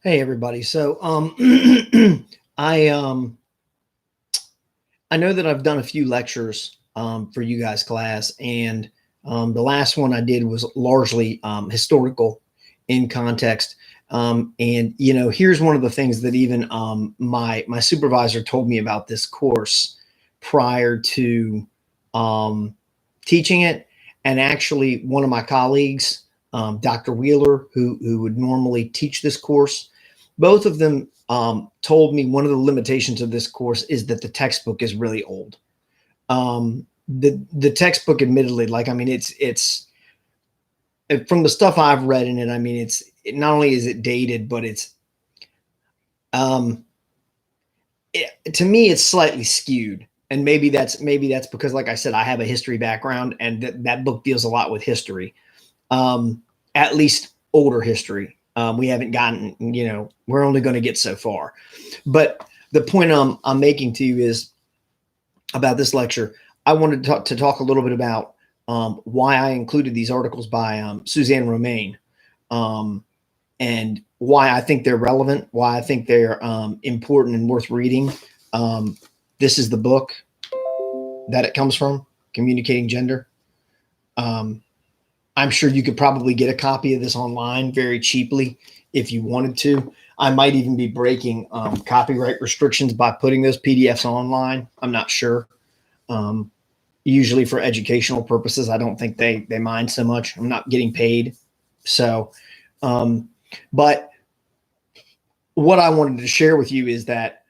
Hey everybody. So I I know that I've done a few lectures for you guys class, and the last one I did was largely historical in context. And here's one of the things that even my supervisor told me about this course prior to um, teaching it, and actually one of my colleagues, Dr. Wheeler, who would normally teach this course, both of them told me one of the limitations of this course is that the textbook is really old. The textbook, admittedly, like I mean, it's from the stuff I've read in it. I mean, not only is it dated, but um, to me it's slightly skewed. And maybe that's because, like I said, I have a history background, and that book deals a lot with history, at least older history. We haven't gotten, we're only going to get so far. But the point I'm making to you is about this lecture. I wanted to talk a little bit about why I included these articles by Suzanne Romaine, and why I think they're relevant, why I think they're important and worth reading. This is the book that it comes from, Communicating Gender. I'm sure you could probably get a copy of this online very cheaply if you wanted to. I might even be breaking copyright restrictions by putting those PDFs online. I'm not sure. Usually for educational purposes, I don't think they mind so much. I'm not getting paid. So, but what I wanted to share with you is that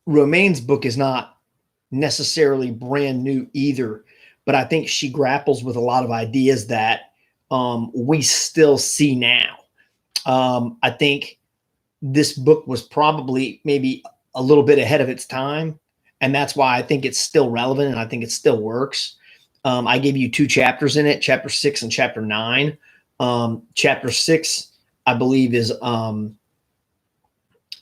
Romaine's book is not necessarily brand new either, but I think she grapples with a lot of ideas that we still see now. I think this book was probably maybe a little bit ahead of its time, and that's why I think it's still relevant and I think it still works. I gave you two chapters in it, chapter 6 and chapter 9. Chapter 6, I believe, is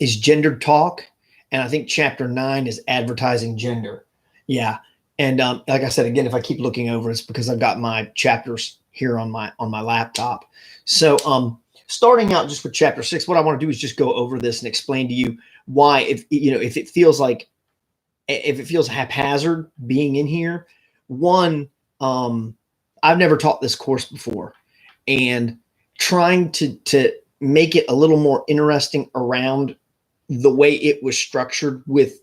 gendered talk, and I think chapter 9 is advertising gender. Yeah. And like I said, again, if I keep looking over, it's because I've got my chapters here on my laptop. So starting out just with chapter 6, what I want to do is just go over this and explain to you why, if it feels haphazard being in here. One, I've never taught this course before, and trying to make it a little more interesting around the way it was structured with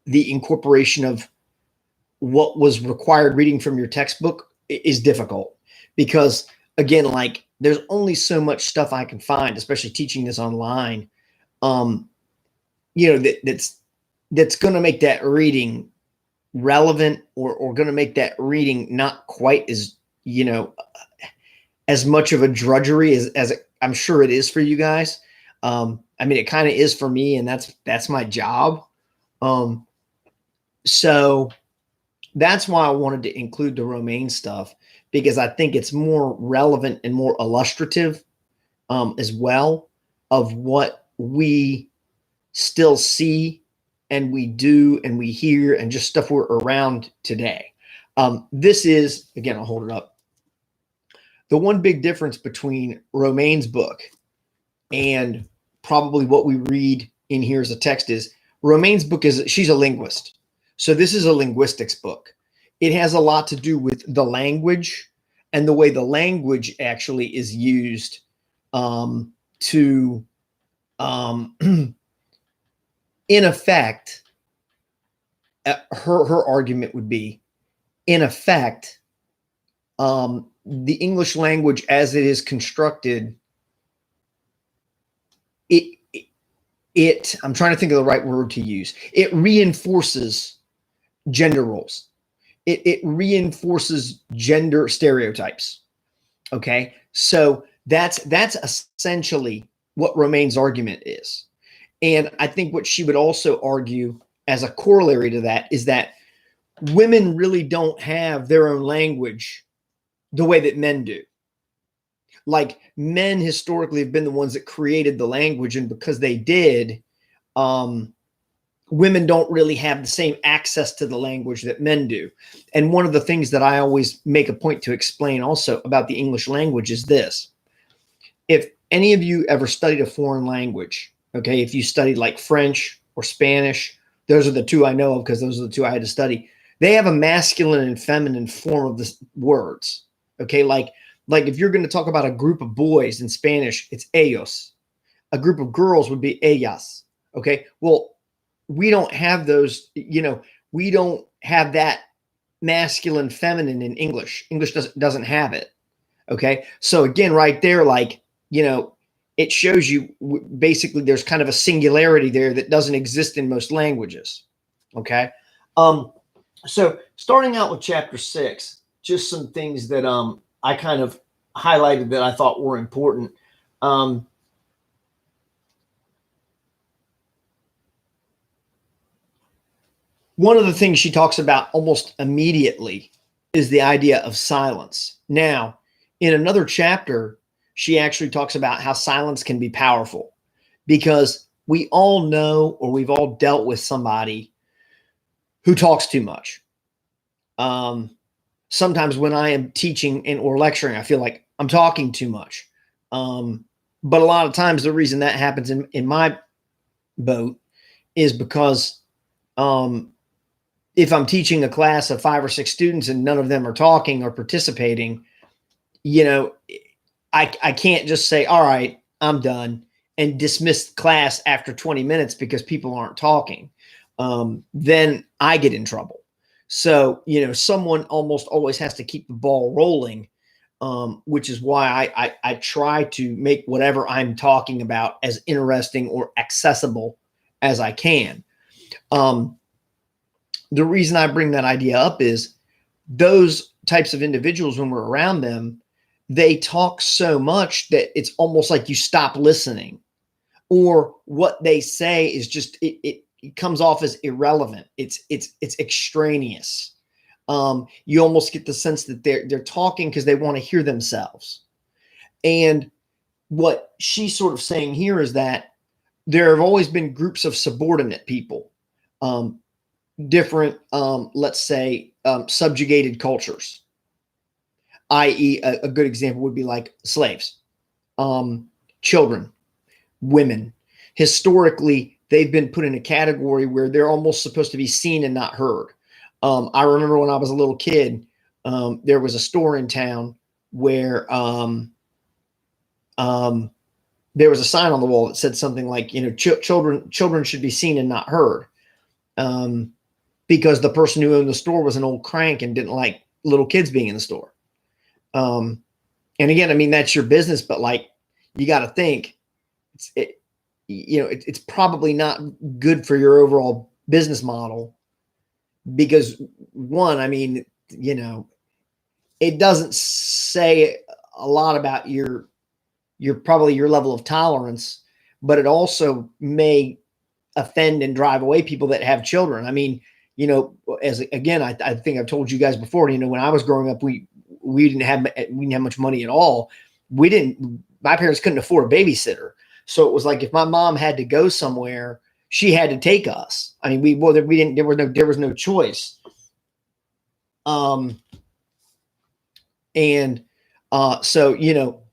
the incorporation of what was required reading from your textbook is difficult, because again, like, there's only so much stuff I can find, especially teaching this online, that's going to make that reading relevant, or going to make that reading not quite as, as much of a drudgery as I'm sure it is for you guys. I mean, it kind of is for me, and that's my job. So that's why I wanted to include the Romaine stuff, because I think it's more relevant and more illustrative as well of what we still see and we do and we hear, and just stuff we're around today. This is, again, I'll hold it up. The one big difference between Romaine's book and probably what we read in here as a text is Romaine's book she's a linguist. So this is a linguistics book. It has a lot to do with the language and the way the language actually is used to, in effect, her argument would be, in effect, the English language as it is constructed, I'm trying to think of the right word to use. It reinforces gender roles. It reinforces gender stereotypes. Okay, so that's essentially what Romaine's argument is. And I think what she would also argue as a corollary to that is that women really don't have their own language the way that men do. Like, men historically have been the ones that created the language, and because they did, women don't really have the same access to the language that men do. And one of the things that I always make a point to explain also about the English language is this. any of you ever studied a foreign language, okay, if you studied like French or Spanish, those are the two I know of because those are the two I had to study. They have a masculine and feminine form of the words. Okay, like if you're going to talk about a group of boys in Spanish, it's ellos. A group of girls would be ellas. Okay, well, we don't have those. We don't have that masculine, feminine in English. English doesn't have it. Okay, so again, right there, like it shows you basically there's kind of a singularity there that doesn't exist in most languages. Okay, so starting out with chapter 6, just some things that I kind of highlighted that I thought were important. One of the things she talks about almost immediately is the idea of silence. Now, in another chapter, she actually talks about how silence can be powerful, because we all know, or we've all dealt with somebody who talks too much. Sometimes when I am teaching or lecturing, I feel like I'm talking too much. But a lot of times the reason that happens in my boat is because if I'm teaching a class of 5 or 6 students and none of them are talking or participating, I can't just say, all right, I'm done, and dismiss class after 20 minutes because people aren't talking. Then I get in trouble. So, someone almost always has to keep the ball rolling, which is why I try to make whatever I'm talking about as interesting or accessible as I can. The reason I bring that idea up is those types of individuals, when we're around them, they talk so much that it's almost like you stop listening, or what they say is just, it comes off as irrelevant. It's extraneous. You almost get the sense that they're talking because they want to hear themselves. And what she's sort of saying here is that there have always been groups of subordinate people, different, let's say, subjugated cultures, i.e. a good example would be like slaves, children, women. Historically, they've been put in a category where they're almost supposed to be seen and not heard. I remember when I was a little kid, there was a store in town where there was a sign on the wall that said something like, children should be seen and not heard, because the person who owned the store was an old crank and didn't like little kids being in the store. And again, I mean, that's your business, but like, you got to think it's probably not good for your overall business model, because one, I mean, it doesn't say a lot about your level of tolerance, but it also may offend and drive away people that have children. I mean, as again, I think I've told you guys before, when I was growing up, we didn't have much money at all. My parents couldn't afford a babysitter. So it was like, if my mom had to go somewhere, she had to take us. I mean, there was no choice. So,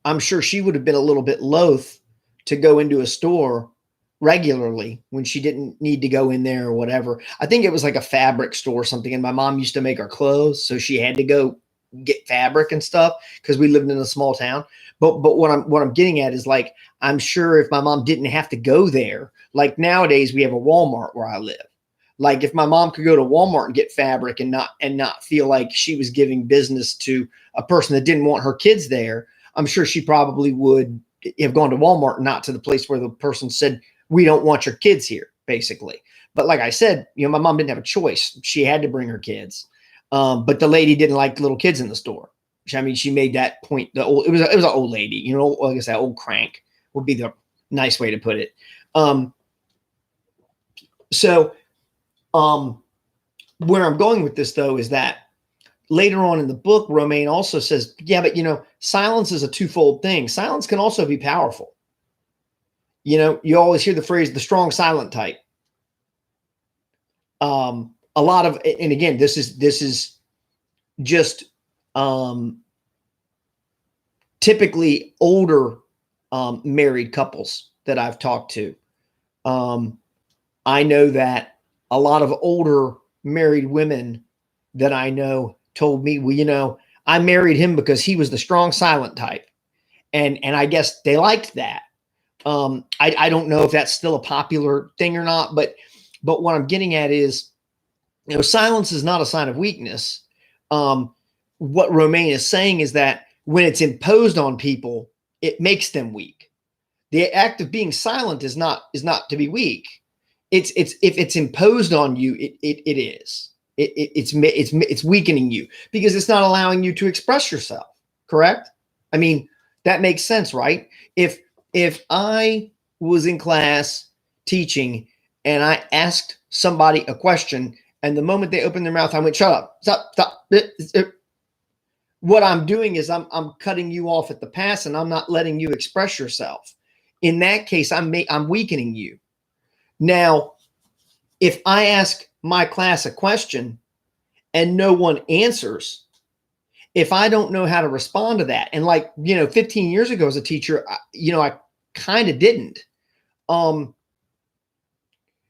I'm sure she would have been a little bit loath to go into a store regularly when she didn't need to go in there or whatever. I think it was like a fabric store or something, and my mom used to make our clothes, so she had to go get fabric and stuff because we lived in a small town. But what I'm getting at is, like, I'm sure if my mom didn't have to go there, like nowadays we have a Walmart where I live. Like, if my mom could go to Walmart and get fabric and not feel like she was giving business to a person that didn't want her kids there, I'm sure she probably would have gone to Walmart, not to the place where the person said, we don't want your kids here, basically. But like I said, my mom didn't have a choice. She had to bring her kids. But the lady didn't like little kids in the store. I mean, she made that point. It was an old lady, like I said, old crank would be the nice way to put it. So where I'm going with this, though, is that later on in the book, Romaine also says, yeah, but silence is a twofold thing. Silence can also be powerful. You always hear the phrase, the strong silent type. A lot of, and again, this is just typically older married couples that I've talked to. I know that a lot of older married women that I know told me, well, I married him because he was the strong silent type. And I guess they liked that. I don't know if that's still a popular thing or not, but what I'm getting at is, silence is not a sign of weakness. What Romaine is saying is that when it's imposed on people, it makes them weak. The act of being silent is not to be weak. It's if it's imposed on you, it is. It's weakening you because it's not allowing you to express yourself. Correct? I mean, that makes sense, right? If I was in class teaching and I asked somebody a question, and the moment they opened their mouth, I went, "Shut up! Stop! What I'm doing is I'm cutting you off at the pass, and I'm not letting you express yourself. In that case, I'm weakening you. Now, if I ask my class a question and no one answers, if I don't know how to respond to that, and 15 years ago as a teacher, I kind of didn't, then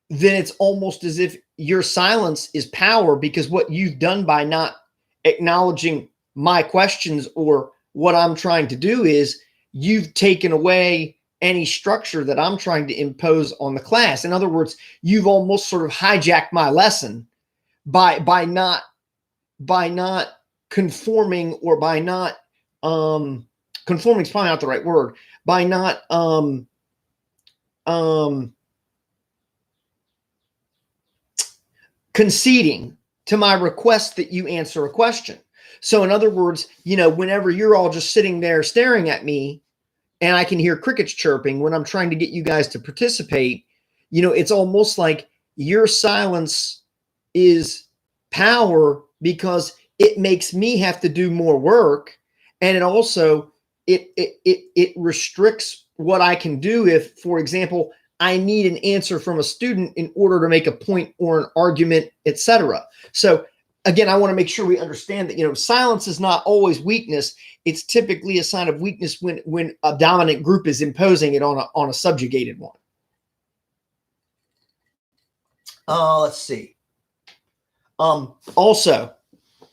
it's almost as if your silence is power, because what you've done by not acknowledging my questions or what I'm trying to do is you've taken away any structure that I'm trying to impose on the class. In other words, you've almost sort of hijacked my lesson by not conforming, or by not conforming is probably not the right word, by not conceding to my request that you answer a question. So in other words, whenever you're all just sitting there staring at me and I can hear crickets chirping when I'm trying to get you guys to participate, it's almost like your silence is power because it makes me have to do more work. And it also, it restricts what I can do if, for example, I need an answer from a student in order to make a point or an argument, etc. So again, I want to make sure we understand that, silence is not always weakness. It's typically a sign of weakness when a dominant group is imposing it on a subjugated one. Let's see. Also,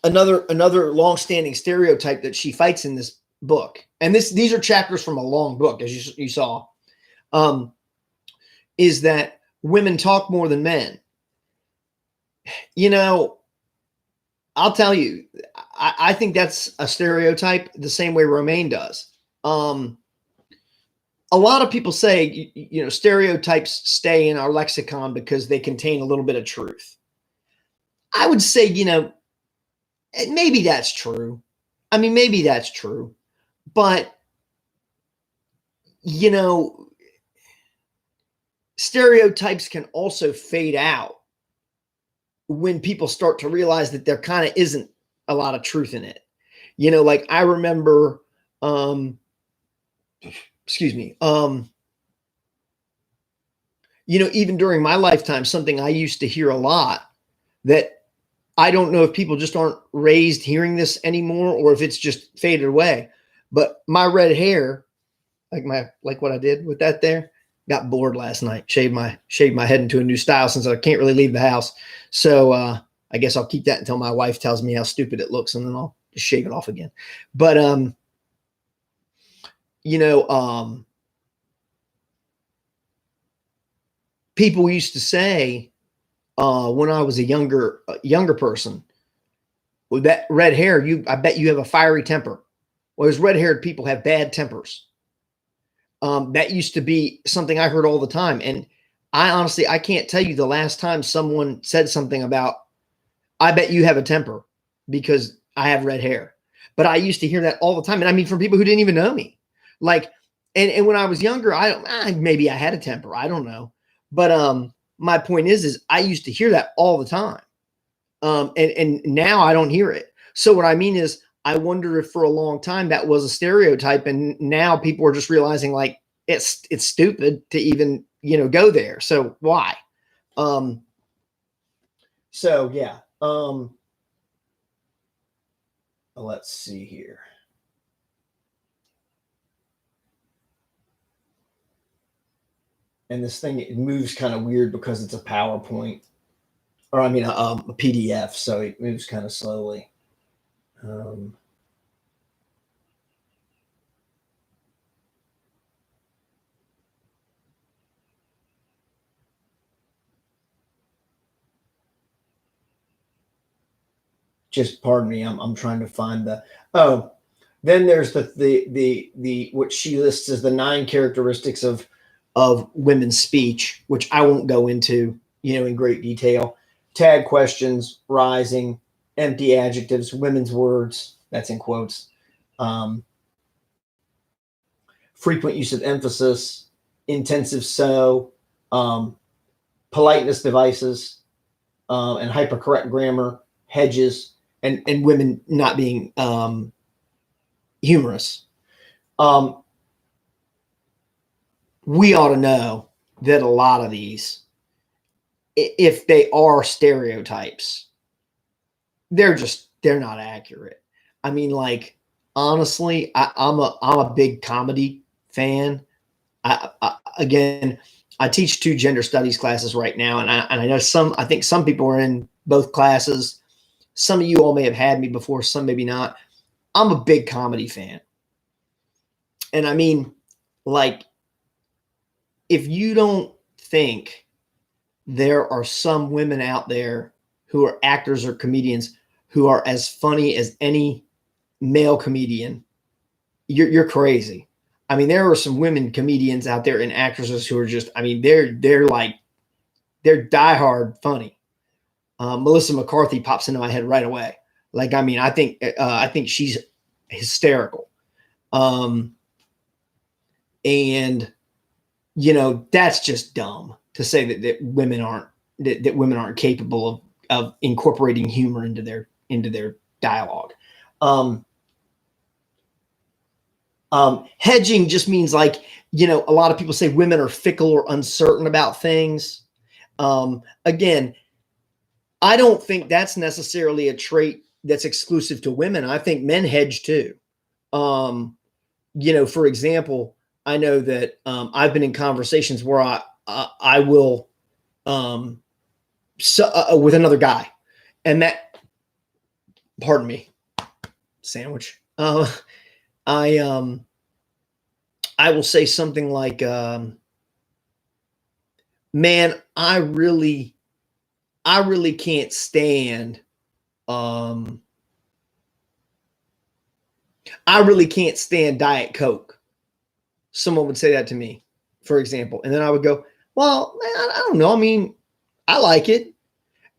another long-standing stereotype that she fights in this book, and these are chapters from a long book, as you saw, is that women talk more than men. I'll tell you, I think that's a stereotype the same way Romaine does. A lot of people say, stereotypes stay in our lexicon because they contain a little bit of truth. I would say, maybe that's true. I mean, maybe that's true. But, stereotypes can also fade out when people start to realize that there kind of isn't a lot of truth in it. Like I remember, even during my lifetime, something I used to hear a lot that I don't know if people just aren't raised hearing this anymore or if it's just faded away. But my red hair, like what I did with that there, got bored last night. Shaved my head into a new style since I can't really leave the house. So I guess I'll keep that until my wife tells me how stupid it looks, and then I'll just shave it off again. But people used to say when I was a younger person, with that red hair, I bet you have a fiery temper. Well, those red-haired people have bad tempers. That used to be something I heard all the time. And I can't tell you the last time someone said something about, I bet you have a temper because I have red hair. But I used to hear that all the time. And I mean, from people who didn't even know me. And when I was younger, maybe I had a temper. I don't know. But my point is I used to hear that all the time. And now I don't hear it. So what I mean is, I wonder if for a long time that was a stereotype, and now people are just realizing it's stupid to even go there. So why? So yeah. Let's see here. And this thing, it moves kind of weird because it's a PowerPoint, or I mean, a PDF. So it moves kind of slowly. Just pardon me. I'm trying to find the, oh, then there's the what she lists as the 9 characteristics of women's speech, which I won't go into, in great detail. Tag questions, rising, empty adjectives, women's words, that's in quotes, frequent use of emphasis, intensive so, politeness devices, and hypercorrect grammar, hedges, and women not being humorous. We ought to know that a lot of these, if they are stereotypes, they're not accurate. I mean, like, honestly, I'm a big comedy fan. Again, I teach 2 gender studies classes right now, and I know I think some people are in both classes. Some of you all may have had me before, some maybe not. I'm a big comedy fan. And I mean, like, if you don't think there are some women out there who are actors or comedians who are as funny as any male comedian, you're crazy. I mean, there are some women comedians out there and actresses who are just, I mean, they're diehard funny. Melissa McCarthy pops into my head right away. Like, I mean, I think she's hysterical. And that's just dumb to say that women aren't capable of incorporating humor into their dialogue. Hedging just means, like, a lot of people say women are fickle or uncertain about things. Again, I don't think that's necessarily a trait that's exclusive to women. I think men hedge too. For example, I know that I've been in conversations where I will with another guy, and that, pardon me, sandwich. I will say something like, man, I really can't stand Diet Coke. Someone would say that to me, for example. And then I would go, well, man, I don't know. I mean, I like it.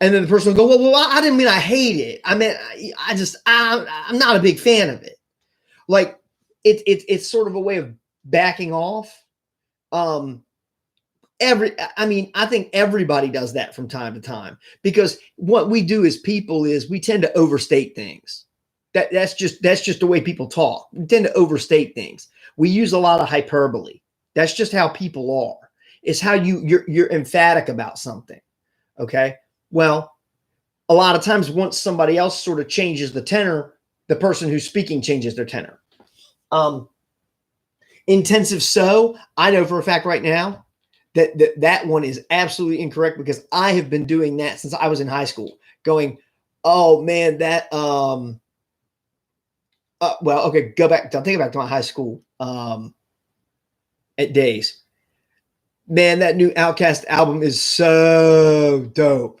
And then the person would go, well, I didn't mean I hate it. I mean, I'm not a big fan of it. Like, it's sort of a way of backing off. I think everybody does that from time to time, because what we do as people is we tend to overstate things. That's just the way people talk. We tend to overstate things. We use a lot of hyperbole. That's just how people are. It's how you're emphatic about something. Okay. Well, a lot of times once somebody else sort of changes the tenor, the person who's speaking changes their tenor. Intensive so, I know for a fact right now that one is absolutely incorrect, because I have been doing that since I was in high school, going, oh man, that well, okay, I'll take it back to my high school at days. Man, that new Outkast album is so dope.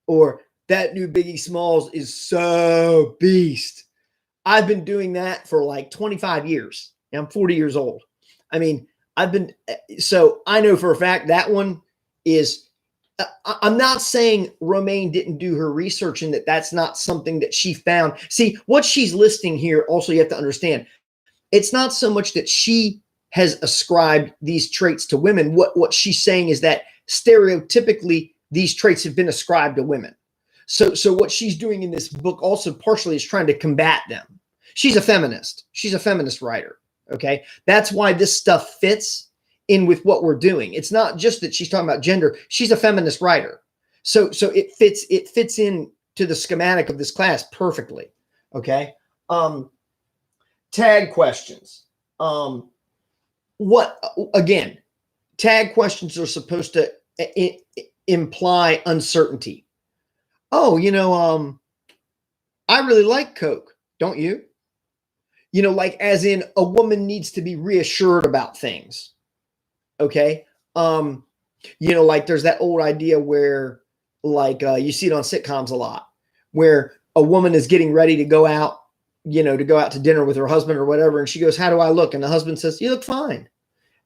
Or that new Biggie Smalls is so beast. I've been doing that for like 25 years. I'm 40 years old. I mean, so I know for a fact that one is, I'm not saying Romaine didn't do her research and that's not something that she found. See, what she's listing here, also, you have to understand, it's not so much that she has ascribed these traits to women. What she's saying is that stereotypically these traits have been ascribed to women. So what she's doing in this book also partially is trying to combat them. She's a feminist. She's a feminist writer. Okay. That's why this stuff fits in with what we're doing. It's not just that she's talking about gender. She's a feminist writer. So it fits in to the schematic of this class perfectly. Okay. Tag questions. Again, Tag questions are supposed to imply uncertainty. Oh, I really like Coke, don't you? Like as in a woman needs to be reassured about things. Okay. Like there's that old idea where like you see it on sitcoms a lot, where a woman is getting ready to go out, to go out to dinner with her husband or whatever, and she goes, "How do I look?" And the husband says, "You look fine."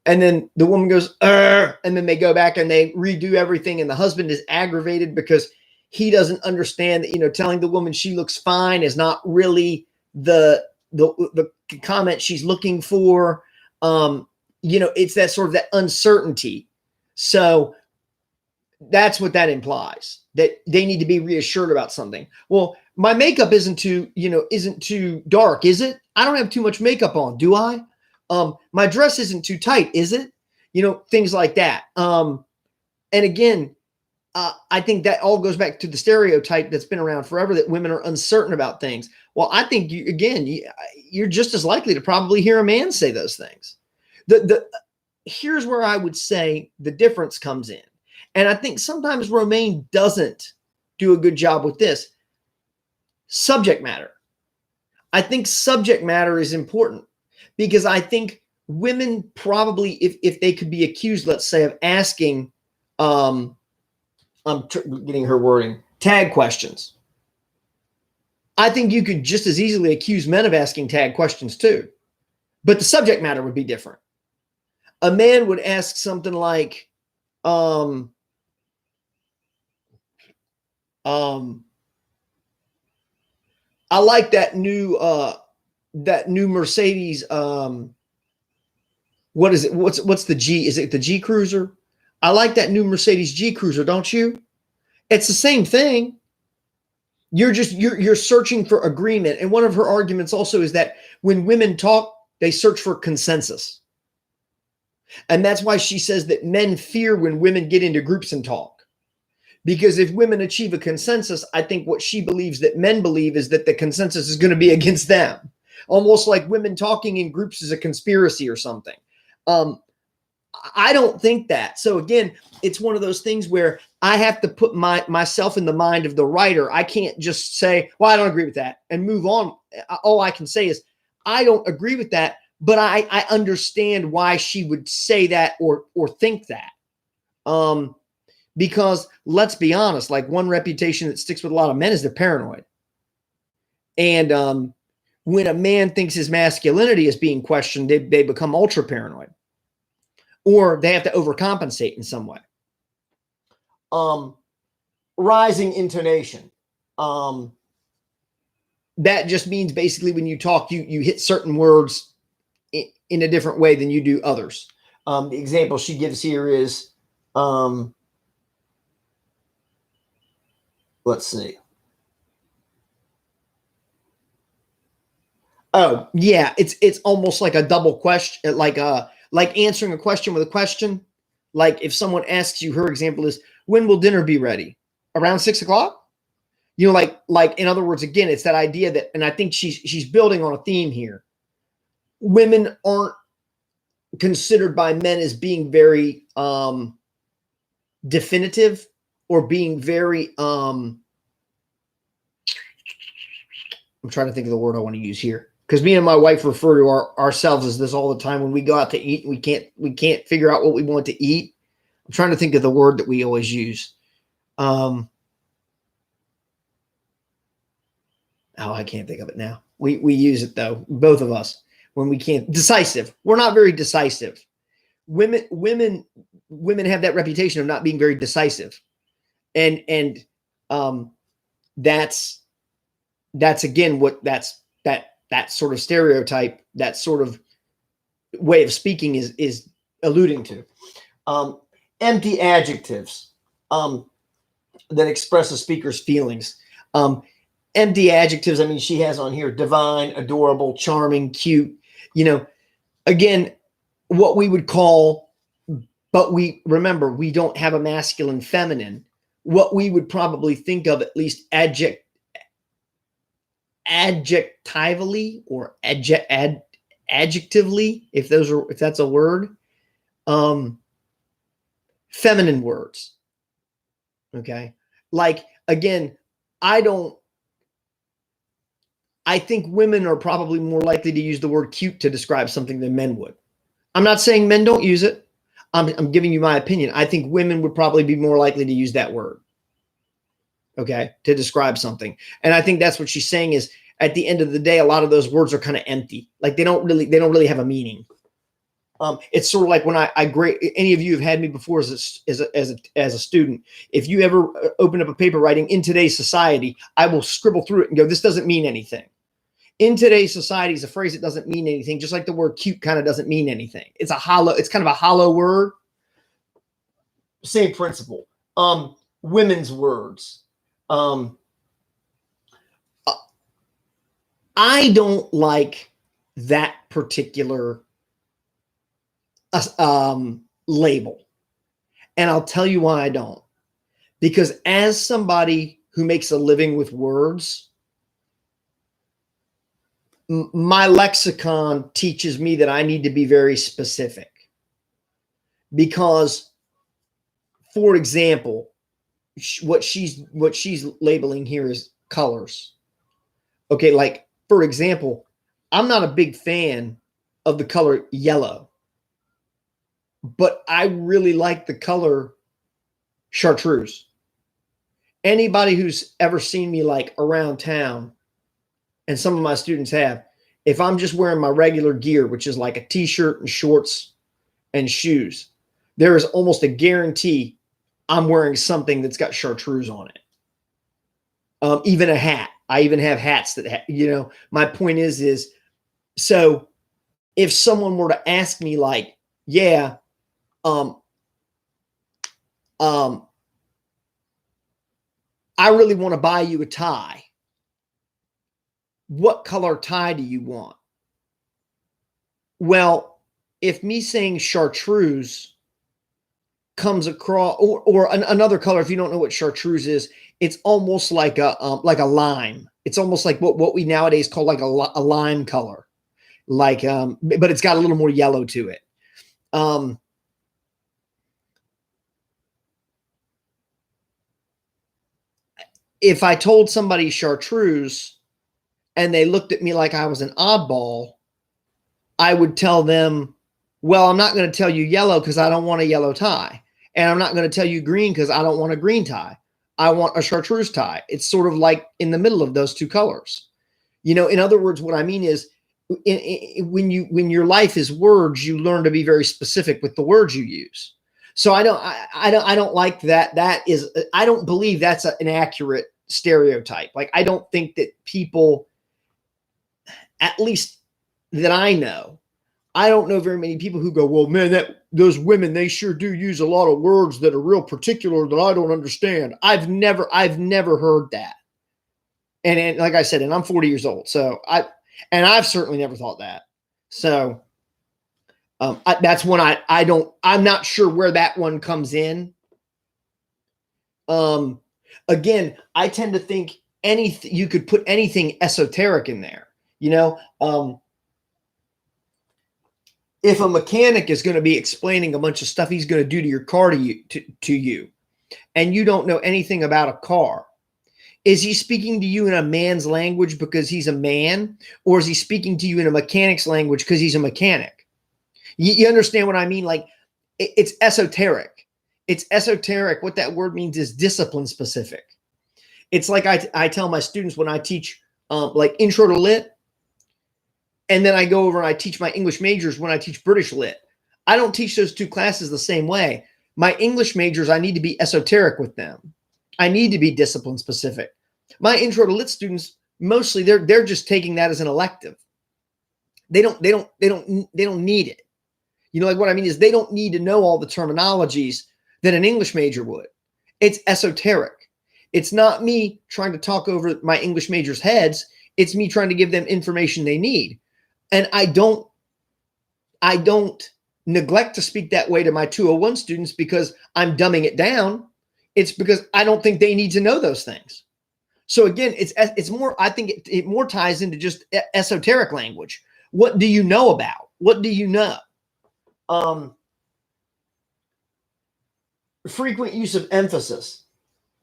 And then the woman goes, and then they go back and they redo everything, and the husband is aggravated because he doesn't understand that telling the woman she looks fine is not really the comment she's looking for. It's that sort of that uncertainty. So that's what that implies, that they need to be reassured about something. Well, my makeup isn't too dark, is it? I don't have too much makeup on, do I? My dress isn't too tight, is it? Things like that. And again, I think that all goes back to the stereotype that's been around forever, that women are uncertain about things. Well, I think you're just as likely to probably hear a man say those things. Here's where I would say the difference comes in. And I think sometimes Romaine doesn't do a good job with this. Subject matter. I think subject matter is important, because I think women probably, if they could be accused, let's say, of asking, I'm getting her wording, tag questions. I think you could just as easily accuse men of asking tag questions too, but the subject matter would be different. A man would ask something like, I like that new Mercedes. What is it? What's the G? Is it the G Cruiser? I like that new Mercedes G Cruiser, don't you? It's the same thing. You're searching for agreement. And one of her arguments also is that when women talk, they search for consensus. And that's why she says that men fear when women get into groups and talk. Because if women achieve a consensus, I think what she believes that men believe is that the consensus is going to be against them. Almost like women talking in groups is a conspiracy or something. I don't think that. So again, it's one of those things where I have to put myself in the mind of the writer. I can't just say, well, I don't agree with that and move on. All I can say is, I don't agree with that, but I understand why she would say that or think that. Because let's be honest, like one reputation that sticks with a lot of men is they're paranoid. And when a man thinks his masculinity is being questioned, they become ultra paranoid, or they have to overcompensate in some way. Rising intonation. That just means basically when you talk, you hit certain words in a different way than you do others. The example she gives here is, let's see. Oh, yeah, it's almost like a double question, like answering a question with a question. Like if someone asks you, her example is, when will dinner be ready? Around 6 o'clock? Like in other words, again, it's that idea that, and I think she's building on a theme here. Women aren't considered by men as being very definitive, or being very I'm trying to think of the word I want to use here, because me and my wife refer to ourselves as this all the time when we go out to eat and we can't figure out what we want to eat. I'm trying to think of the word that we always use. I can't think of it now. We use it though, both of us, when we can't. Decisive. We're not very decisive. Women have that reputation of not being very decisive, and that's again what that sort of stereotype, that sort of way of speaking is alluding to. Empty adjectives that express a speaker's feelings. Empty adjectives, I mean, she has on here divine, adorable, charming, cute, again, what we would call, but we remember, we don't have a masculine, feminine, what we would probably think of at least adjectively or adjectively, if that's a word. feminine words. Okay. Like, again, I think women are probably more likely to use the word cute to describe something than men would. I'm not saying men don't use it. I'm giving you my opinion. I think women would probably be more likely to use that word, okay, to describe something. And I think that's what she's saying is at the end of the day, a lot of those words are kind of empty. Like they don't really have a meaning. It's sort of like when I grade. Any of you have had me before as a student. If you ever open up a paper writing in today's society, I will scribble through it and go, this doesn't mean anything. In today's society is a phrase that doesn't mean anything, just like the word cute kind of doesn't mean anything. It's kind of a hollow word. Same principle. Women's words. I don't like that particular label. And I'll tell you why I don't. Because as somebody who makes a living with words, my lexicon teaches me that I need to be very specific. Because, for example, what she's labeling here is colors. Okay, like, for example, I'm not a big fan of the color yellow, but I really like the color chartreuse. Anybody who's ever seen me like around town, and some of my students have, if I'm just wearing my regular gear, which is like a t-shirt and shorts and shoes, there is almost a guarantee I'm wearing something that's got chartreuse on it. Even a hat. I even have hats that, my point is, so if someone were to ask me like, yeah, I really want to buy you a tie. What color tie do you want? Well, if me saying chartreuse comes across, or another color, if you don't know what chartreuse is, it's almost like a lime. It's almost like what we nowadays call like a lime color, like but it's got a little more yellow to it. If I told somebody chartreuse and they looked at me like I was an oddball, I would tell them, well, I'm not going to tell you yellow because I don't want a yellow tie. And I'm not going to tell you green because I don't want a green tie. I want a chartreuse tie. It's sort of like in the middle of those two colors. In other words, what I mean is when your life is words, you learn to be very specific with the words you use. So I don't like that. I don't believe that's an accurate stereotype. Like, I don't think that people, at least that I know, I don't know very many people who go, well, man, those women, they sure do use a lot of words that are real particular that I don't understand. I've never heard that. And like I said, and I'm 40 years old. So I've certainly never thought that. So that's one I'm not sure where that one comes in. Again, I tend to think you could put anything esoteric in there, if a mechanic is going to be explaining a bunch of stuff he's going to do to your car to you, and you don't know anything about a car, is he speaking to you in a man's language because he's a man, or is he speaking to you in a mechanic's language because he's a mechanic? You understand what I mean? Like, it's esoteric. It's esoteric. What that word means is discipline specific. It's like I tell my students when I teach like intro to lit, and then I go over and I teach my English majors when I teach British lit. I don't teach those two classes the same way. My English majors, I need to be esoteric with them. I need to be discipline specific. My intro to lit students, mostly they're just taking that as an elective. They don't need it. Like what I mean is they don't need to know all the terminologies that an English major would. It's esoteric. It's not me trying to talk over my English majors' heads. It's me trying to give them information they need. And I don't neglect to speak that way to my 201 students because I'm dumbing it down. It's because I don't think they need to know those things. So again, it's more, I think it more ties into just esoteric language. What do you know about? What do you know? frequent use of emphasis.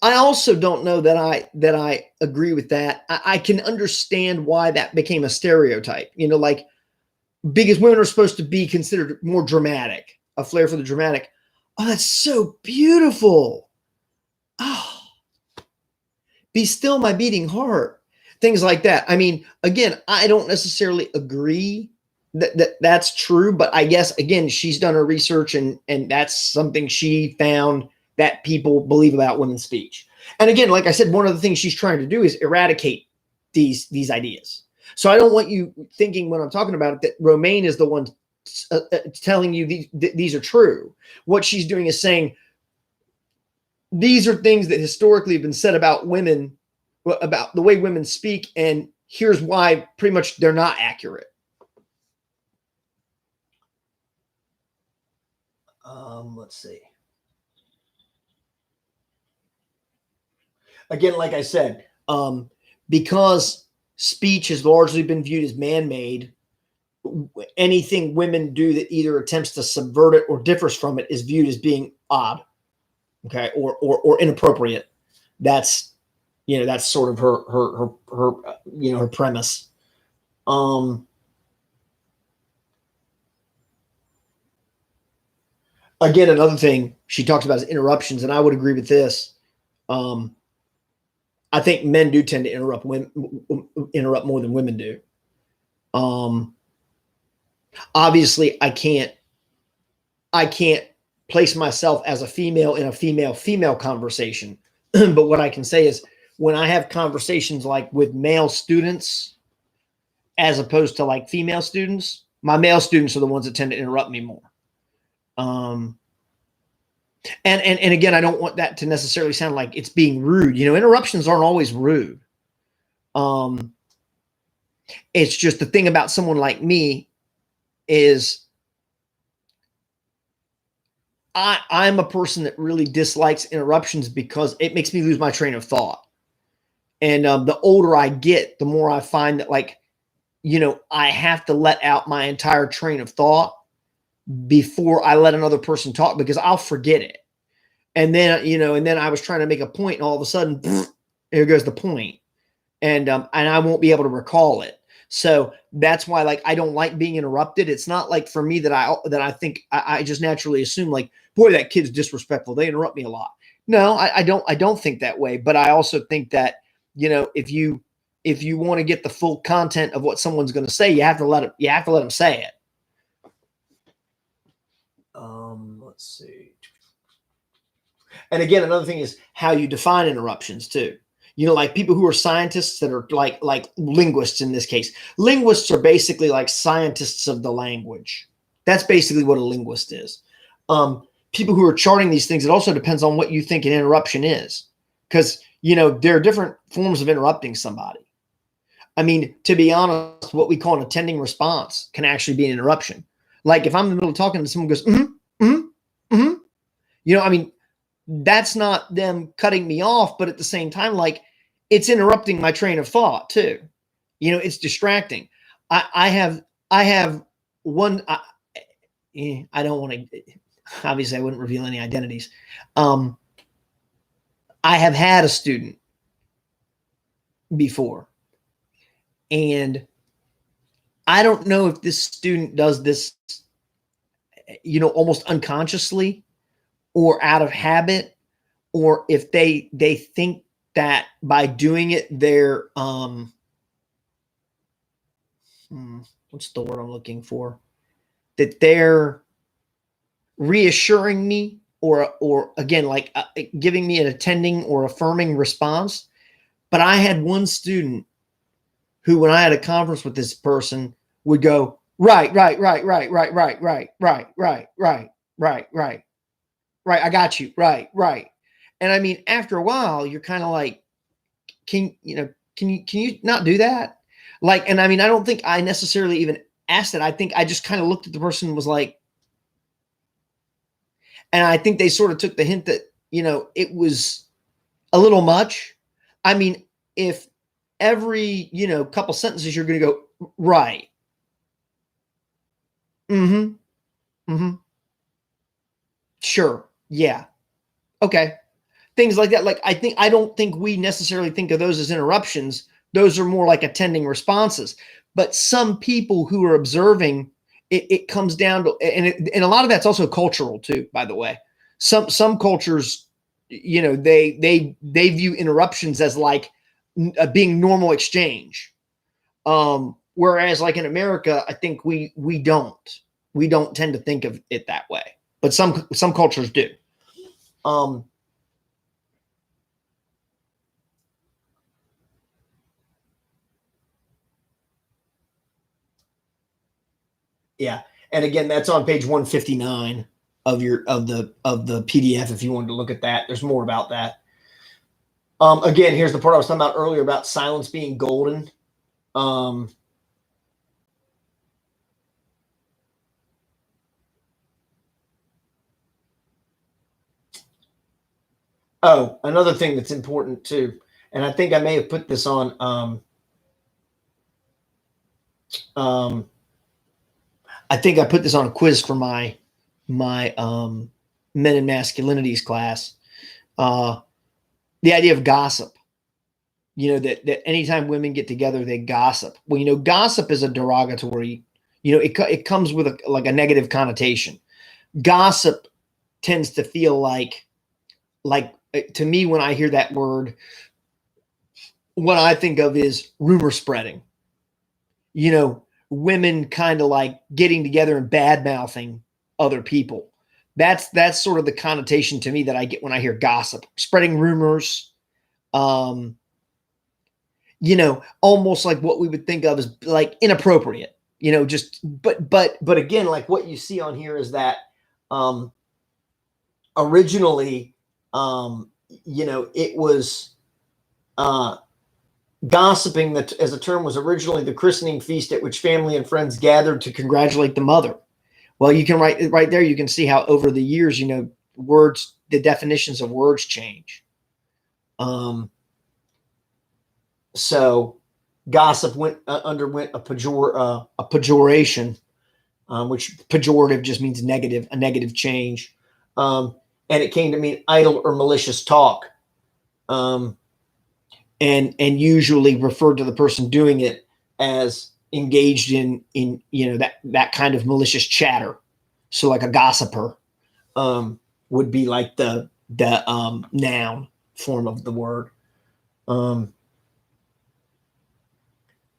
I also don't know that I agree with that. I can understand why that became a stereotype. Like, because women are supposed to be considered more dramatic, a flair for the dramatic. Oh, that's so beautiful. Oh, be still my beating heart. Things like that. I mean, again, I don't necessarily agree that's true, but I guess again, she's done her research and that's something she found that people believe about women's speech. And again, like I said, one of the things she's trying to do is eradicate these ideas. So I don't want you thinking when I'm talking about it that Romaine is the one telling you these are true. What she's doing is saying these are things that historically have been said about women, about the way women speak, and here's why pretty much they're not accurate. Let's see. Again, like I said, because speech has largely been viewed as man-made, anything women do that either attempts to subvert it or differs from it is viewed as being odd, okay, or inappropriate. That's that's sort of her her premise. Again, another thing she talks about is interruptions, and I would agree with this. Um, I think men do tend to interrupt more than women do. Um, obviously, I can't place myself as a female in a female conversation, but what I can say is when I have conversations like with male students, as opposed to like female students, my male students are the ones that tend to interrupt me more. Um, and again, I don't want that to necessarily sound like it's being rude. Interruptions aren't always rude. Um, it's just the thing about someone like me is I'm a person that really dislikes interruptions because it makes me lose my train of thought. And the older I get, the more I find that I have to let out my entire train of thought before I let another person talk because I'll forget it. And then I was trying to make a point and all of a sudden, here goes the point. And I won't be able to recall it. So that's why I don't like being interrupted. It's not like for me that I think I just naturally assume like, boy, that kid's disrespectful. They interrupt me a lot. No, I don't think that way. But I also think that, if you want to get the full content of what someone's going to say, you have to let them say it. Let's see. And again, another thing is how you define interruptions too. Like people who are scientists that are like linguists in this case. Linguists are basically like scientists of the language. That's basically what a linguist is. People who are charting these things, it also depends on what you think an interruption is. Because, there are different forms of interrupting somebody. I mean, to be honest, what we call an attending response can actually be an interruption. Like if I'm in the middle of talking and someone goes, mm-hmm, mm-hmm, mm-hmm. I mean, that's not them cutting me off, but at the same time, like it's interrupting my train of thought too. It's distracting. I have one. I don't want to. Obviously, I wouldn't reveal any identities. I have had a student before, and I don't know if this student does this, almost unconsciously or out of habit, or if they think that by doing it, they're what's the word I'm looking for? That they're reassuring me, or again, like giving me an attending or affirming response. But I had one student who, when I had a conference with this person, would go right, right, right, right, right, right, right, right, right, right, right, right, right. I got you. Right, right. And I mean, after a while, you're kind of like, can you not do that? Like, and I mean, I don't think I necessarily even asked it. I think I just kind of looked at the person and was like, and I think they sort of took the hint that, it was a little much. I mean, if every, couple sentences you're going to go, right. Mm-hmm. Mm-hmm. Sure. Yeah. Okay. Things like that. Like I don't think we necessarily think of those as interruptions. Those are more like attending responses. But some people who are observing, it comes down to, and a lot of that's also cultural too, by the way. Some cultures, they view interruptions as like being normal exchange. Whereas like in America, I think we don't tend to think of it that way. But some cultures do. Um, Yeah. And again, that's on page 159 of the PDF if you wanted to look at that. There's more about that. Again, here's the part I was talking about earlier about silence being golden. Um, Another thing that's important too, and I think I may have put this on I think I put this on a quiz for my men and masculinities class. The idea of gossip. That anytime women get together, they gossip. Well, gossip is a derogatory. It comes with a negative connotation. Gossip tends to feel like to me when I hear that word, what I think of is rumor spreading. Women kind of like getting together and bad mouthing other people. That's sort of the connotation to me that I get when I hear gossip, spreading rumors. Almost like what we would think of as like inappropriate. But again, like what you see on here is that originally, it was gossiping that as a term was originally the christening feast at which family and friends gathered to congratulate the mother. Well, you can right there, you can see how over the years, words, the definitions of words change. So gossip underwent a pejoration, which pejorative just means negative, a negative change. And it came to mean idle or malicious talk. And usually referred to the person doing it as engaged in that kind of malicious chatter. So like a gossiper would be like the noun form of the word.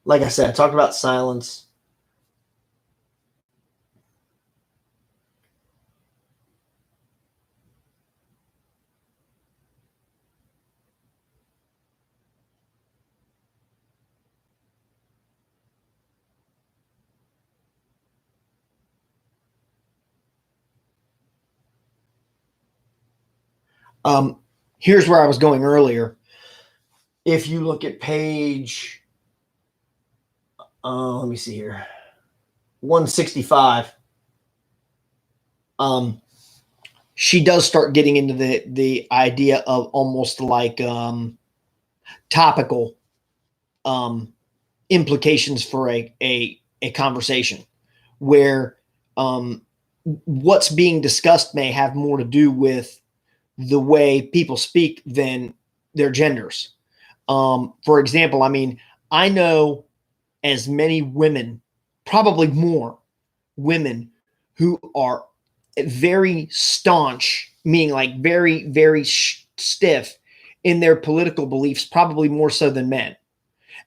Like I said, I talked about silence. Here's where I was going earlier. If you look at page, let me see here, 165. She does start getting into the idea of almost like topical implications for a conversation, where what's being discussed may have more to do with the way people speak than their genders. For example, I mean, I know as many women, probably more women, who are very staunch, meaning like very, very stiff in their political beliefs, probably more so than men.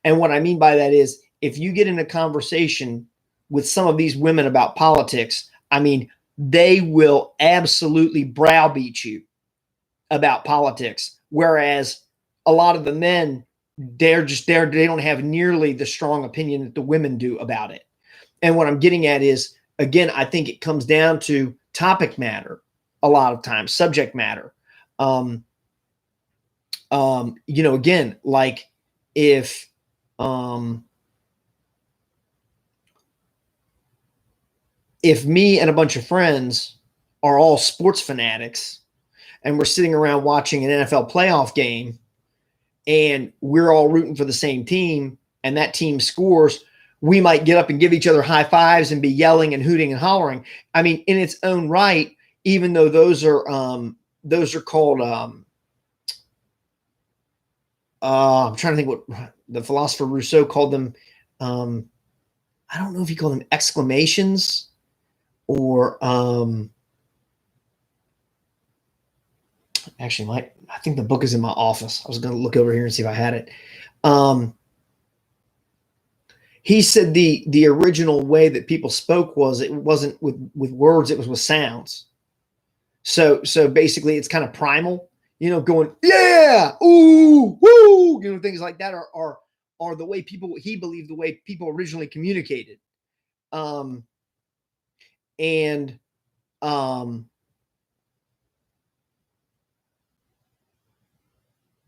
And what I mean by that is if you get in a conversation with some of these women about politics, I mean, they will absolutely browbeat you about politics. Whereas a lot of the men, they're just there. They don't have nearly the strong opinion that the women do about it. And what I'm getting at is, again, I think it comes down to topic matter a lot of times, subject matter. Again, like if me and a bunch of friends are all sports fanatics and we're sitting around watching an NFL playoff game and we're all rooting for the same team and that team scores, we might get up and give each other high fives and be yelling and hooting and hollering. I mean, in its own right, even though those are those are called, I'm trying to think what the philosopher Rousseau called them. I don't know if he called them exclamations or, actually, I think the book is in my office. I was going to look over here and see if I had it. He said the original way that people spoke was it wasn't with words, it was with sounds. So basically it's kind of primal, going, yeah, ooh, woo, things like that are the way he believed the way people originally communicated. And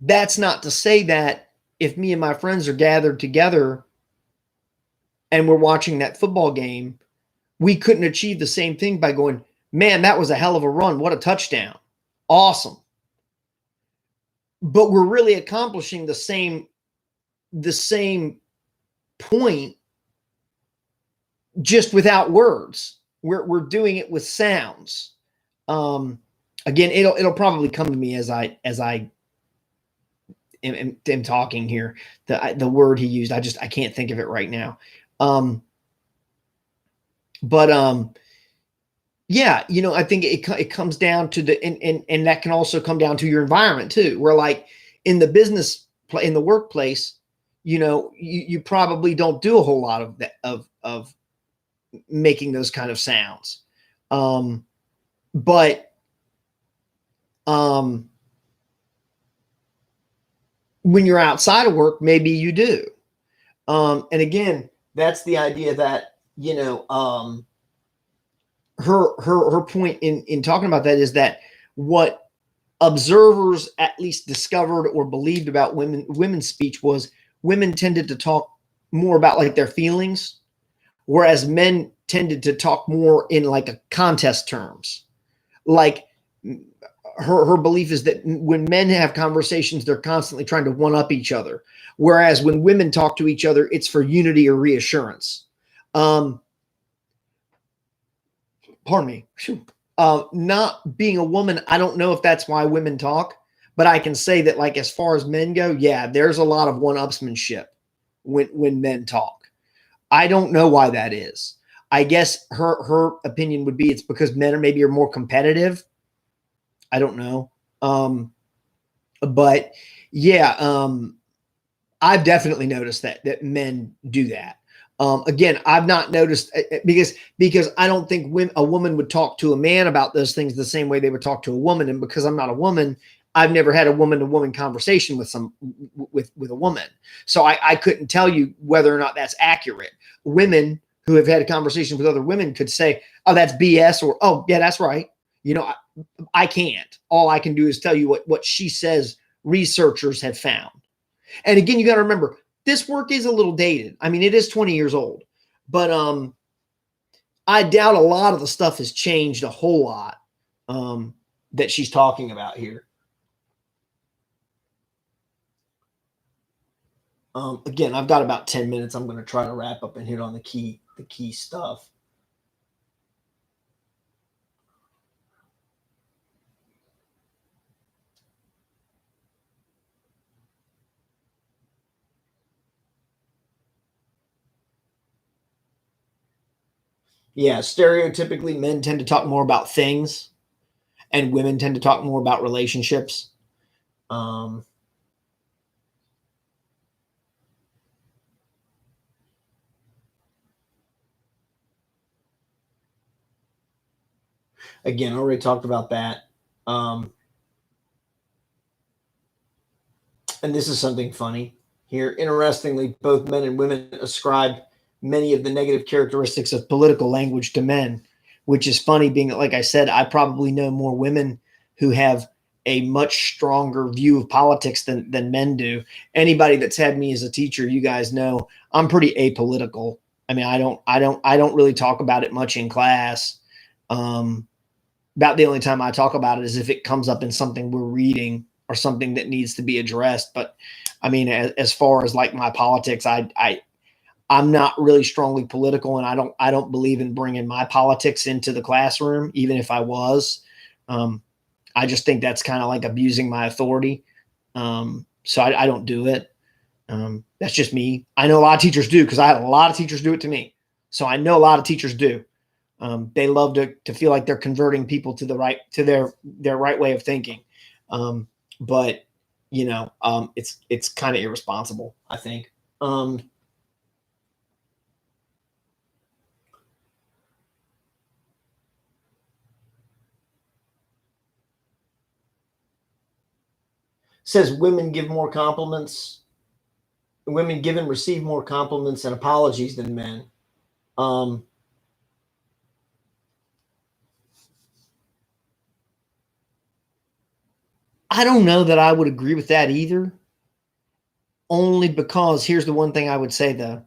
that's not to say that if me and my friends are gathered together and we're watching that football game, we couldn't achieve the same thing by going, man, that was a hell of a run. What a touchdown. Awesome. But we're really accomplishing the same point, just without words. We're doing it with sounds. Again, it'll probably come to me as I am talking here. The word he used, I can't think of it right now. Yeah, I think it comes down to and that can also come down to your environment too, where like in the workplace, you probably don't do a whole lot of that, of making those kind of sounds. But when you're outside of work, maybe you do. And again, that's the idea that, her point in talking about that is that what observers at least discovered or believed about women's speech was women tended to talk more about like their feelings, whereas men tended to talk more in like a contest terms. Like her belief is that when men have conversations, they're constantly trying to one up each other. Whereas when women talk to each other, it's for unity or reassurance. Pardon me. Not being a woman, I don't know if that's why women talk, but I can say that like as far as men go, yeah, there's a lot of one-upsmanship when men talk. I don't know why that is. I guess her opinion would be it's because men are more competitive. I don't know. But yeah, I've definitely noticed that men do that. Again, I've not noticed because I don't think a woman would talk to a man about those things the same way they would talk to a woman. And because I'm not a woman, I've never had a woman-to-woman conversation with a woman. So I couldn't tell you whether or not that's accurate. Women who have had a conversation with other women could say, oh, that's BS, or, oh, yeah, that's right. I can't. All I can do is tell you what she says researchers have found. And again, you got to remember, this work is a little dated. I mean, it is 20 years old, but I doubt a lot of the stuff has changed a whole lot that she's talking about here. Again, I've got about 10 minutes. I'm going to try to wrap up and hit on the key stuff. Yeah, stereotypically, men tend to talk more about things, and women tend to talk more about relationships. Again, I already talked about that. And this is something funny here. Interestingly, both men and women ascribe many of the negative characteristics of political language to men, which is funny, being like I said, I probably know more women who have a much stronger view of politics than men do. Anybody that's had me as a teacher, you guys know I'm pretty apolitical. I mean, I don't really talk about it much in class. About the only time I talk about it is if it comes up in something we're reading or something that needs to be addressed. But I mean, as far as like my politics, I'm not really strongly political, and I don't believe in bringing my politics into the classroom, even if I was. I just think that's kind of like abusing my authority. So I don't do it. That's just me. I know a lot of teachers do, because I had a lot of teachers do it to me. So I know a lot of teachers do. They love to feel like they're converting people to their right way of thinking. But it's kind of irresponsible, I think. Says women give more compliments. Women give and receive more compliments and apologies than men. Um, I don't know that I would agree with that either. Only because here's the one thing I would say though.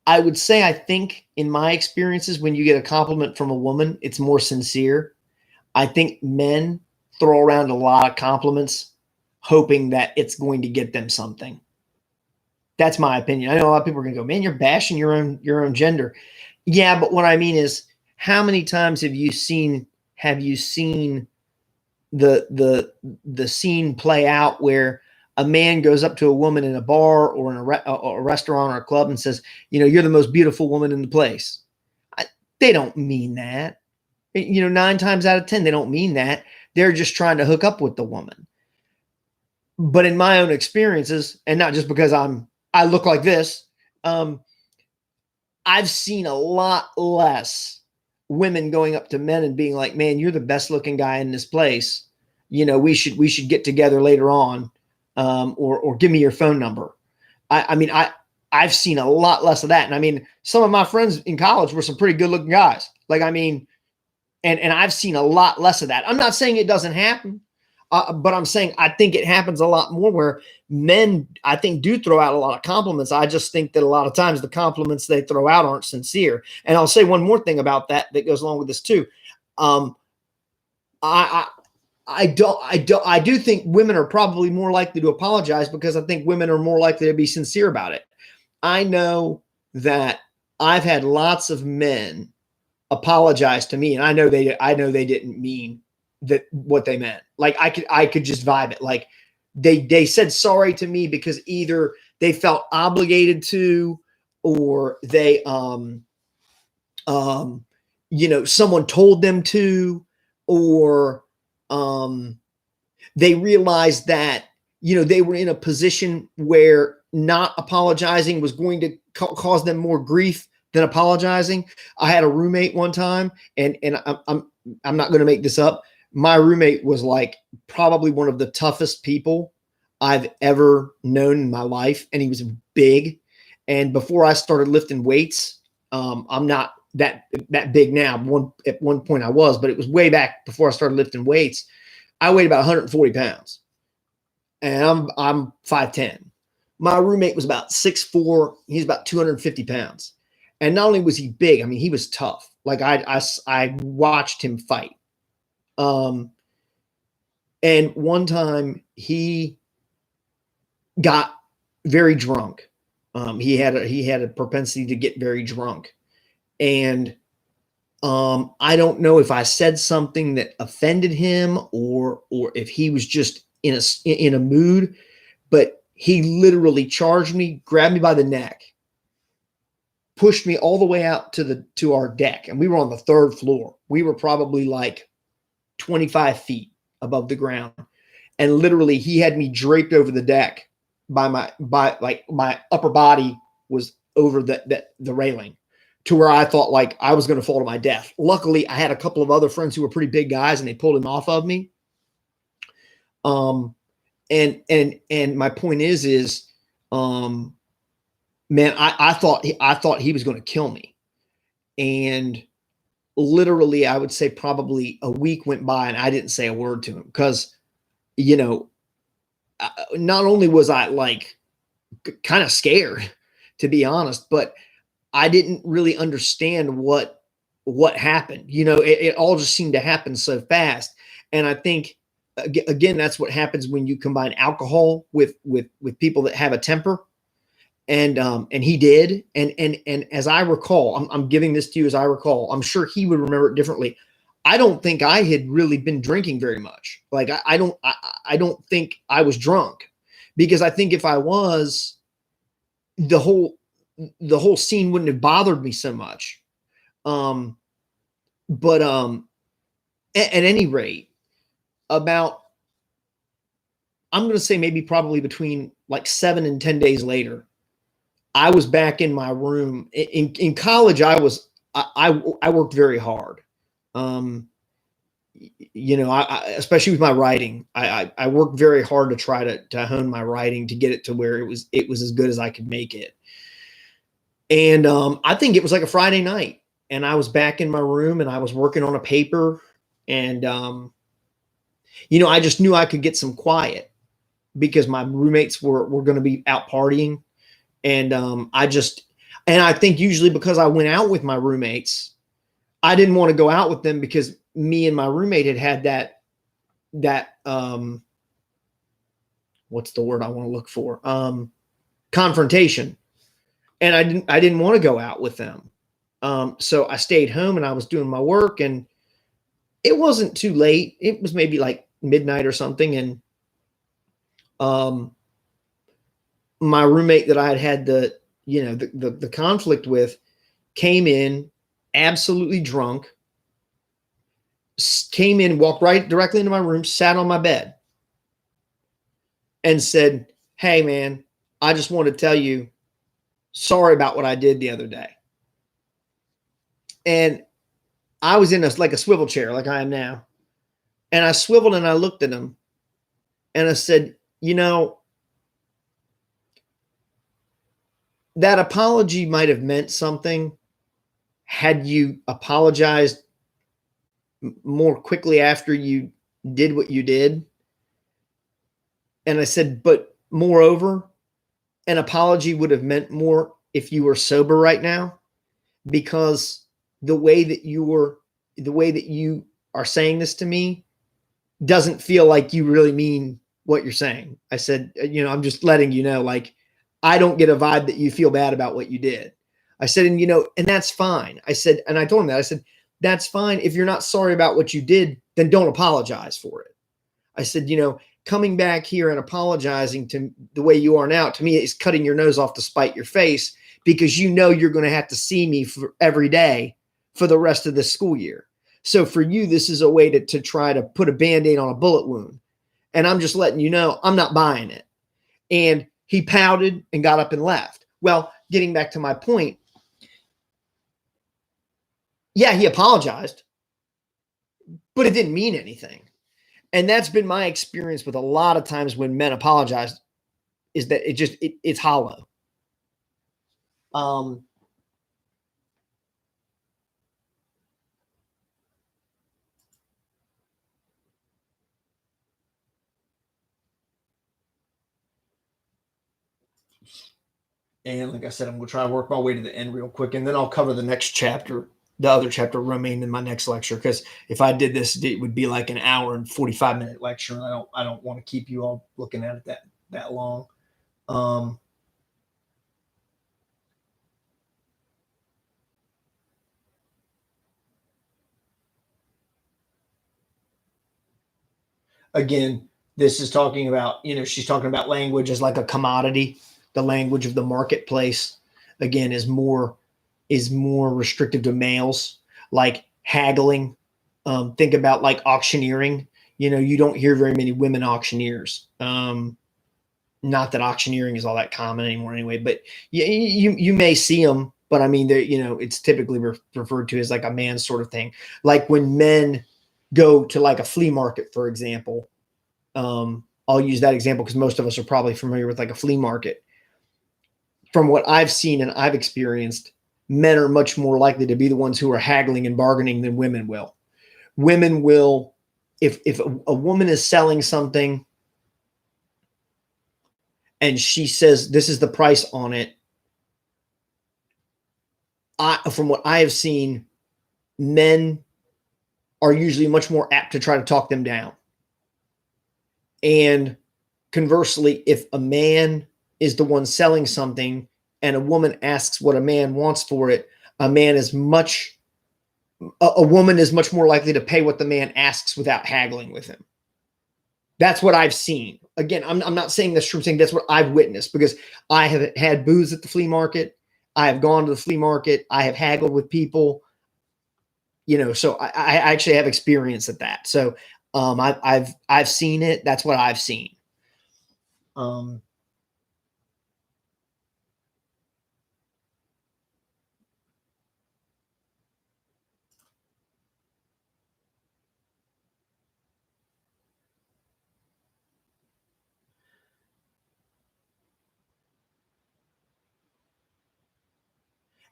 I would say I think in my experiences, when you get a compliment from a woman, it's more sincere. I think men throw around a lot of compliments hoping that it's going to get them something. That's my opinion. I know a lot of people are going to go, man, you're bashing your own gender. Yeah, but what I mean is, how many times have you seen the scene play out where a man goes up to a woman in a bar or in a restaurant or a club and says, you're the most beautiful woman in the place. They don't mean that. 9 times out of 10, they don't mean that. They're just trying to hook up with the woman. But in my own experiences, and not just because I look like this, I've seen a lot less women going up to men and being like, man, you're the best looking guy in this place. We should get together later on, or give me your phone number. I've seen a lot less of that. And I mean, some of my friends in college were some pretty good looking guys. Like, I mean, and I've seen a lot less of that. I'm not saying it doesn't happen, but I'm saying I think it happens a lot more where men, I think, do throw out a lot of compliments. I just think that a lot of times the compliments they throw out aren't sincere. And I'll say one more thing about that goes along with this too. I do think women are probably more likely to apologize, because I think women are more likely to be sincere about it. I know that I've had lots of men apologize to me, and I know they didn't mean that what they meant. Like, I could just vibe it. Like, they said sorry to me because either they felt obligated to, or they someone told them to, or they realized that they were in a position where not apologizing was going to cause them more grief than apologizing. I had a roommate one time, and I'm not going to make this up. My roommate was like probably one of the toughest people I've ever known in my life, and he was big. And before I started lifting weights, I'm not that big now. At one point I was, but it was way back before I started lifting weights. I weighed about 140 pounds, and I'm 5'10". My roommate was about 6'4". He's about 250 pounds. And not only was he big, I mean, he was tough. Like, I watched him fight. And one time he got very drunk. He had a propensity to get very drunk. And I don't know if I said something that offended him, or if he was just in a mood, but he literally charged me, grabbed me by the neck, pushed me all the way out to our deck. And we were on the 3rd floor. We were probably like 25 feet above the ground. And literally he had me draped over the deck my upper body was over the railing, to where I thought like I was going to fall to my death. Luckily, I had a couple of other friends who were pretty big guys, and they pulled him off of me. And my point is, man, I thought he was going to kill me. And literally, I would say probably a week went by and I didn't say a word to him, because, not only was I like kind of scared, to be honest, but I didn't really understand what happened. It all just seemed to happen so fast. And I think, again, that's what happens when you combine alcohol with people that have a temper. And he did. And as I recall, I'm giving this to you as I recall, I'm sure he would remember it differently. I don't think I had really been drinking very much. Like I don't think I was drunk, because I think if I was, the whole the whole scene wouldn't have bothered me so much. Um, but at any rate, about, I'm going to say maybe probably between like 7 and 10 days later, I was back in my room. In college, I worked very hard. Um, especially with my writing, I worked very hard to try to hone my writing to get it to where it was as good as I could make it. And I think it was like a Friday night, and I was back in my room and I was working on a paper, and I just knew I could get some quiet because my roommates were going to be out partying, and I think usually because I went out with my roommates, I didn't want to go out with them because me and my roommate had that what's the word I want to look for? Confrontation. And I didn't want to go out with them. So I stayed home and I was doing my work, and it wasn't too late. It was maybe like midnight or something. And my roommate that I had the conflict with came in absolutely drunk, came in, walked right directly into my room, sat on my bed, and said, "Hey man, I just want to tell you, sorry about what I did the other day." And I was in like a swivel chair like I am now. And I swiveled and I looked at him and I said, that apology might have meant something had you apologized more quickly after you did what you did. And I said, but moreover, an apology would have meant more if you were sober right now, because the way that you are saying this to me doesn't feel like you really mean what you're saying. I said, I'm just letting you know, like, I don't get a vibe that you feel bad about what you did. I said, and that's fine. I said, and I told him that, I said, that's fine. If you're not sorry about what you did, then don't apologize for it. I said, coming back here and apologizing to the way you are now, to me, is cutting your nose off to spite your face, because you're going to have to see me for every day for the rest of the school year. So for you, this is a way to try to put a Band-Aid on a bullet wound. And I'm just letting you know, I'm not buying it. And he pouted and got up and left. Well, getting back to my point, yeah, he apologized, but it didn't mean anything. And that's been my experience with a lot of times when men apologize, is that it's hollow. And like I said, I'm going to try to work my way to the end real quick, and then I'll cover the next chapter, the other chapter, Romaine, in my next lecture. Because if I did this, it would be like an hour and 45-minute lecture, and I don't want to keep you all looking at it that long. Again, this is talking about, she's talking about language as like a commodity. The language of the marketplace, again, is more restrictive to males, like haggling. Think about like auctioneering. You don't hear very many women auctioneers. Not that auctioneering is all that common anymore anyway, but you may see them, but I mean, it's typically referred to as like a man sort of thing. Like when men go to like a flea market, for example. I'll use that example because most of us are probably familiar with like a flea market. From what I've seen and I've experienced, men are much more likely to be the ones who are haggling and bargaining than women will. Women will, if a woman is selling something and she says, this is the price on it, from what I have seen, men are usually much more apt to try to talk them down. And conversely, if a man is the one selling something and a woman asks what a man wants for it, a man is much a woman is much more likely to pay what the man asks without haggling with him. That's what I've seen. Again, I'm not saying that's true. I'm saying that's what I've witnessed, because I have had booths at the flea market. I have gone to the flea market. I have haggled with people. So I actually have experience at that. So I've seen it. That's what I've seen. Um,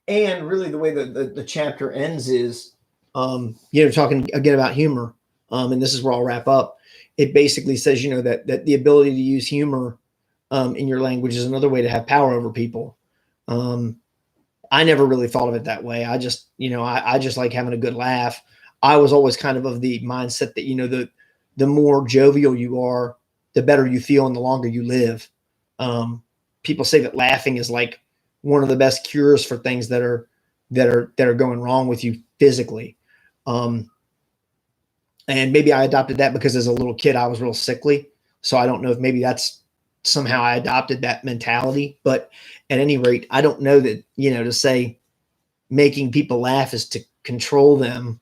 and really, the way the chapter ends is, talking again about humor. And this is where I'll wrap up. It basically says, that the ability to use humor in your language is another way to have power over people. Um, I never really thought of it that way. I just, I just like having a good laugh. I was always kind of the mindset that, the more jovial you are, the better you feel and the longer you live. People say that laughing is like one of the best cures for things that are going wrong with you physically. And maybe I adopted that because as a little kid, I was real sickly. So I don't know if maybe that's somehow I adopted that mentality. But at any rate, I don't know that, to say making people laugh is to control them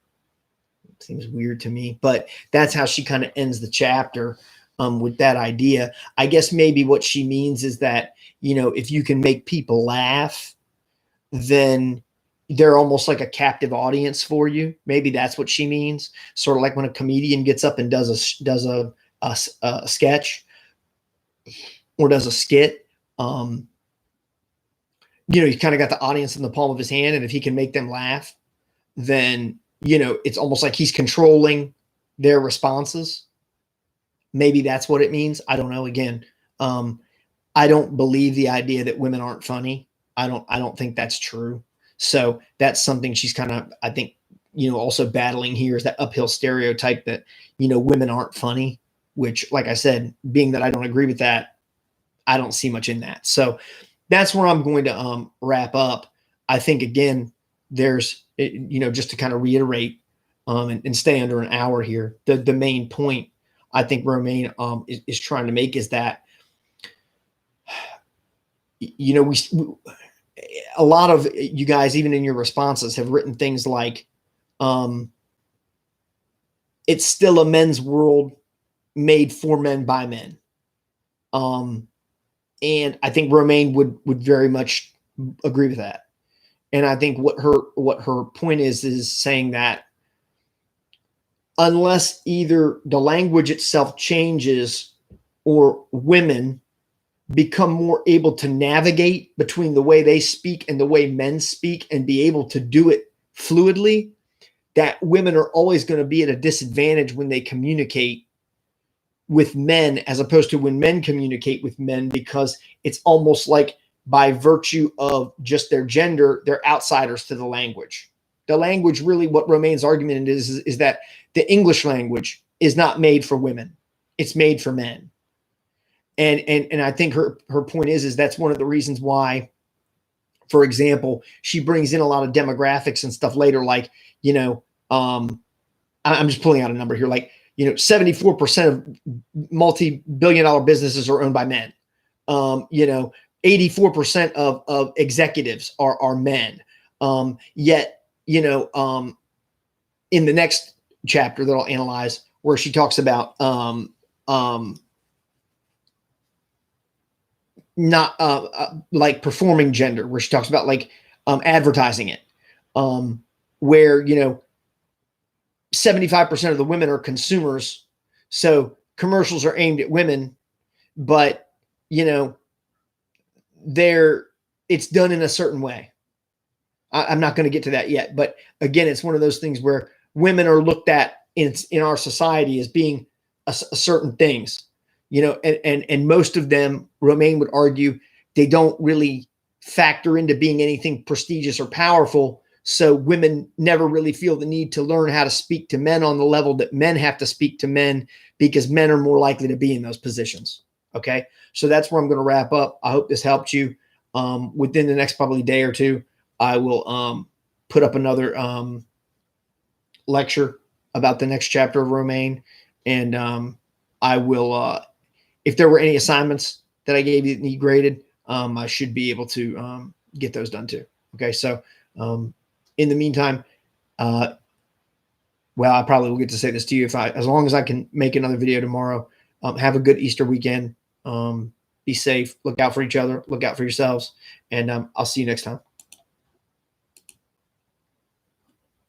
seems weird to me. But that's how she kind of ends the chapter, with that idea. I guess maybe what she means is that, if you can make people laugh, then they're almost like a captive audience for you. Maybe that's what she means. Sort of like when a comedian gets up and does a sketch or does a skit. You kind of got the audience in the palm of his hand, and if he can make them laugh, then it's almost like he's controlling their responses. Maybe that's what it means. I don't know. Again, I don't believe the idea that women aren't funny. I don't think that's true. So that's something she's kind of, I think, also battling here, is that uphill stereotype that, women aren't funny, which, like I said, being that I don't agree with that, I don't see much in that. So that's where I'm going to wrap up. I think, again, there's, just to kind of reiterate, and stay under an hour here, the main point I think Romaine is trying to make is that, we a lot of you guys, even in your responses, have written things like, it's still a men's world made for men by men. And I think Romaine would very much agree with that. And I think what her point is saying that unless either the language itself changes or women become more able to navigate between the way they speak and the way men speak and be able to do it fluidly, that women are always going to be at a disadvantage when they communicate with men as opposed to when men communicate with men, because it's almost like by virtue of just their gender, they're outsiders to the language. The language, really, what Romaine's argument is that the English language is not made for women. It's made for men. And I think her point is that's one of the reasons why, for example, she brings in a lot of demographics and stuff later, like, I'm just pulling out a number here, like, 74% of multi-billion-dollar businesses are owned by men. 84% of executives are men. Yet, in the next chapter that I'll analyze, where she talks about not like performing gender, where she talks about like advertising it, where 75% of the women are consumers, so commercials are aimed at women, but it's done in a certain way. I'm not going to get to that yet, but again, it's one of those things where women are looked at in our society as being a certain things, and most of them, Romaine would argue, they don't really factor into being anything prestigious or powerful. So women never really feel the need to learn how to speak to men on the level that men have to speak to men, because men are more likely to be in those positions. Okay. So that's where I'm going to wrap up. I hope this helped you. Within the next probably day or two, I will put up another lecture about the next chapter of Romaine, and I will. If there were any assignments that I gave you that need graded, I should be able to get those done too. Okay, so in the meantime, well, I probably will get to say this to you as long as I can make another video tomorrow. Have a good Easter weekend. Be safe. Look out for each other. Look out for yourselves. And I'll see you next time.